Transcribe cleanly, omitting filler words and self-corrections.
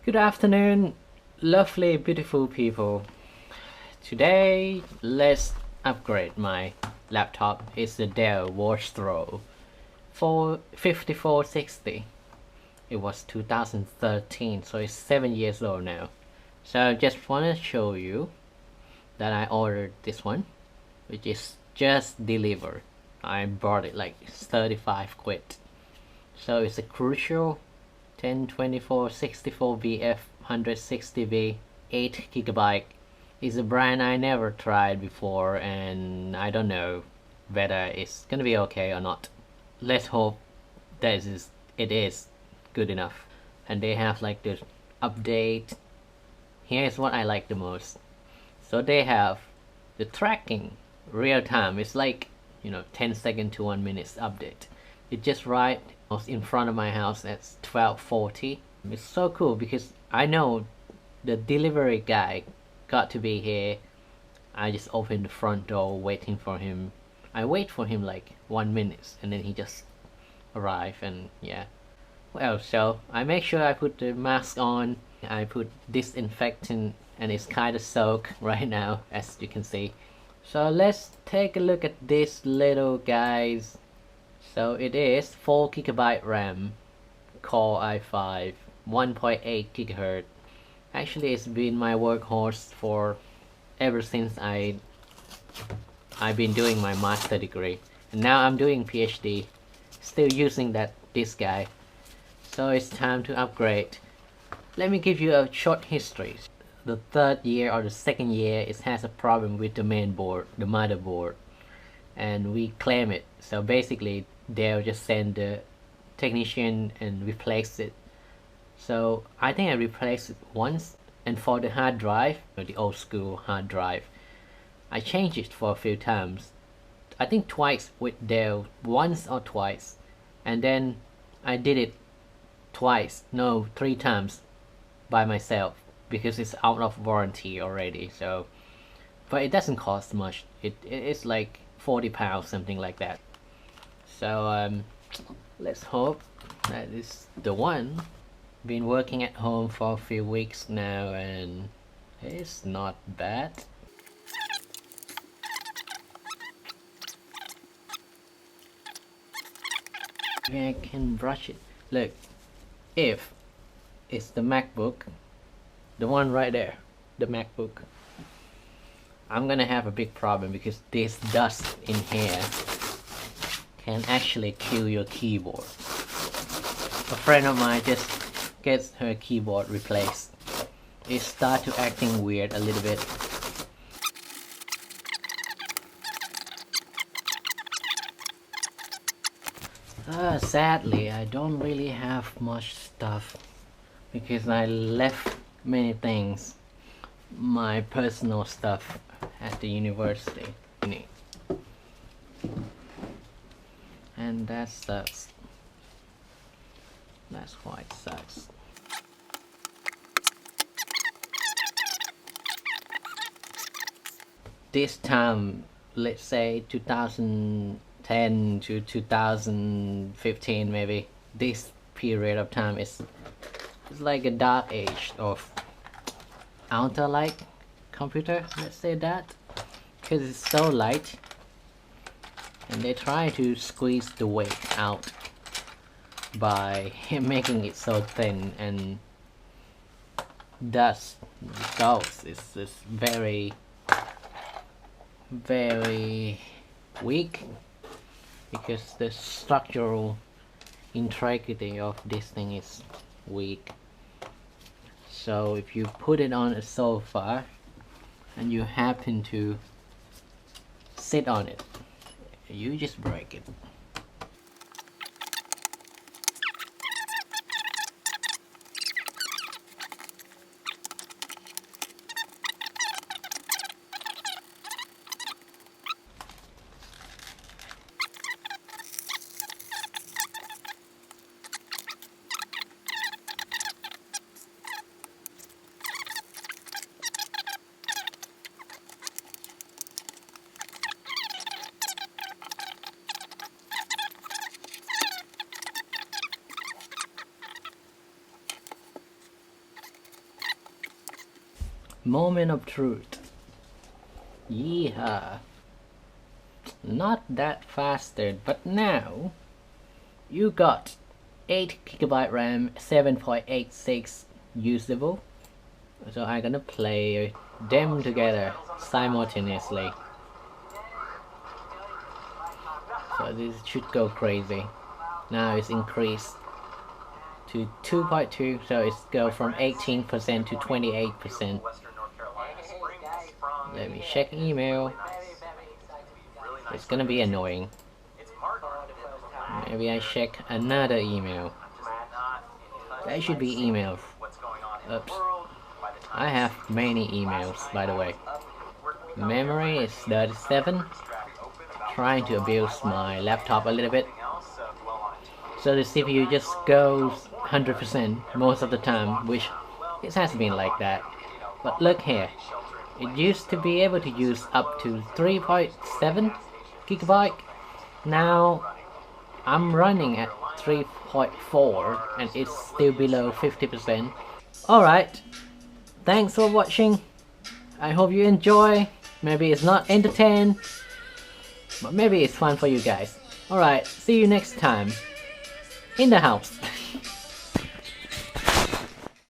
Good afternoon, lovely, beautiful people. Today, let's upgrade my laptop. It's the Dell VOSTRO 5460. It was 2013, so it's 7 years old now. So I just want to show you that I ordered this one, which is just delivered. I bought it like 35 quid. So it's a Crucial 102464VF 160V 8GB. It's a brand I never tried before, and I don't know whether it's gonna be okay or not. Let's hope that it is good enough. And they have like the update. Here's what I like the most. So they have the tracking real time. It's like 10 seconds to 1 minute update. It just right in front of my house at 12:40. It's so cool because I know the delivery guy got to be here. I just opened the front door waiting for him. I wait for him like 1 minute and then he just arrived, and yeah. Well, so I make sure I put the mask on. I put disinfectant and it's kind of soaked right now, as you can see. So let's take a look at this little guys. So it is 4GB RAM, Core i5, 1.8 GHz. Actually, it's been my workhorse for ever since I've been doing my master degree, and now I'm doing PhD, still using this guy. So it's time to upgrade. Let me give you a short history. The third year or the second year, it has a problem with the main board, the motherboard, and we claim it. So basically, they'll just send the technician and replace it. So I think I replaced it once, and for the hard drive, the old school hard drive, I changed it for a few times. I think twice with Dell, once or twice, and then I did it three times by myself because it's out of warranty already. So, but it doesn't cost much. It's like £40, something like that. So let's hope that is the one. Been working at home for a few weeks now and it's not bad. Maybe I can brush it. Look, if it's the MacBook, the one right there, the MacBook, I'm gonna have a big problem because this dust in here can actually kill your keyboard. A friend of mine just gets her keyboard replaced. It starts to acting weird a little bit. Sadly, I don't really have much stuff because I left many things, my personal stuff, at the university. And that sucks. That's why it sucks. This time, let's say 2010 to 2015 maybe, this period of time is like a dark age of Ultra computer, let's say that, because it's so light and they try to squeeze the weight out by making it so thin, and thus the results is very weak because the structural integrity of this thing is weak. So if you put it on a sofa and you happen to sit on it, you just break it. Moment of truth. Yeehaw. Not that faster, but now you got 8GB RAM, 7.86 usable. So I'm gonna play them together simultaneously. So this should go crazy. Now it's increased to 2.2, so it's go from 18% to 28%. Let me check email. It's gonna be annoying. Maybe I check another email. That should be emails. Oops. I have many emails, by the way. Memory is 37. Trying to abuse my laptop a little bit. So the CPU just goes 100% most of the time, which it has been like that. But look here. It used to be able to use up to 3.7 GB. Now I'm running at 3.4 and it's still below 50%. Alright, thanks for watching. I hope you enjoy. Maybe it's not entertained, but maybe it's fun for you guys. Alright, see you next time. In the house.